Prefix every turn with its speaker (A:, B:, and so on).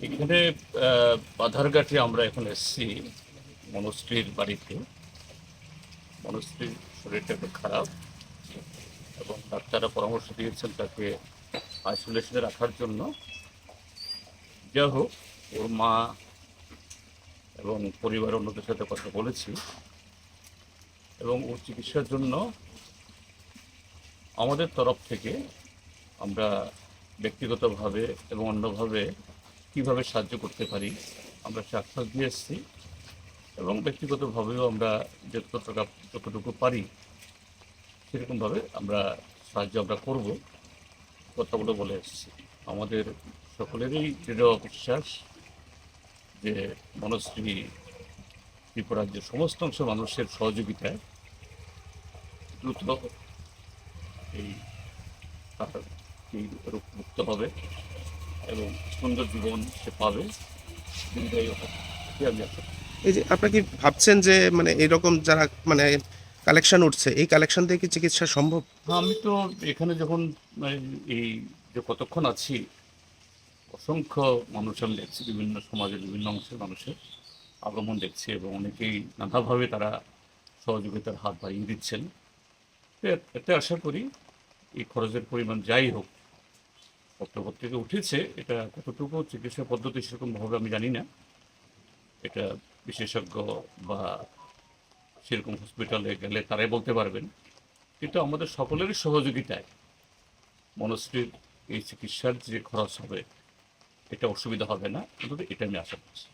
A: এখানে বাধারঘাটে আমরা এখন এসেছি মনস্ত্রীর বাড়িতে। মনস্ত্রীর শরীরটা একটু খারাপ এবং ডাক্তাররা পরামর্শ দিয়েছেন তাকে আইসোলেশনে রাখার জন্য। যা হোক, ওর মা এবং পরিবার অন্যদের সাথে কথা বলেছি এবং ওর চিকিৎসার জন্য আমাদের তরফ থেকে আমরা ব্যক্তিগতভাবে এবং অন্যভাবে কীভাবে সাহায্য করতে পারি আমরা সে আশ্বাস দিয়ে এসেছি এবং ব্যক্তিগতভাবেও আমরা যতটুকু পারি সেরকমভাবে আমরা সাহায্য করব, কথাগুলো বলে এসেছি। আমাদের সকলেরই দৃঢ় বিশ্বাস যে মনস্শ্রী ত্রিপুরাজ্যের সমস্ত অংশ মানুষের সহযোগিতায় দ্রুত এই রোগ মুক্ত হবে এবং সুন্দর জীবন সে পাবে, দীর্ঘায়ু হবে, আমি আশা করি।
B: এই যে আপনারা কি ভাবছেন যে মানে এরকম যারা মানে কালেকশন উঠছে, এই কালেকশন দিয়ে কি চিকিৎসা সম্ভব?
A: আমি তো এখানে যখন এই যে কতক্ষণ আছি, অসংখ্য মানুষ আমি দেখছি, বিভিন্ন সমাজের বিভিন্ন অংশের মানুষের আগমন দেখছি এবং অনেকেই নানাভাবে তারা সহযোগিতার হাত বাড়িয়ে দিচ্ছেন। এতে আশা করি এই খরচের পরিমাণ যাই হোক, অক্টোবর থেকে উঠেছে, এটা কতটুকু চিকিৎসা পদ্ধতি সেরকমভাবে আমি জানি না, এটা বিশেষজ্ঞ বা সেরকম হসপিটালে গেলে তারাই বলতে পারবেন। কিন্তু আমাদের সকলেরই সহযোগিতায় মনস্শ্রীর এই চিকিৎসার যে খরচ হবে এটা অসুবিধা হবে না, অন্তত এটা আমি আশা করছি।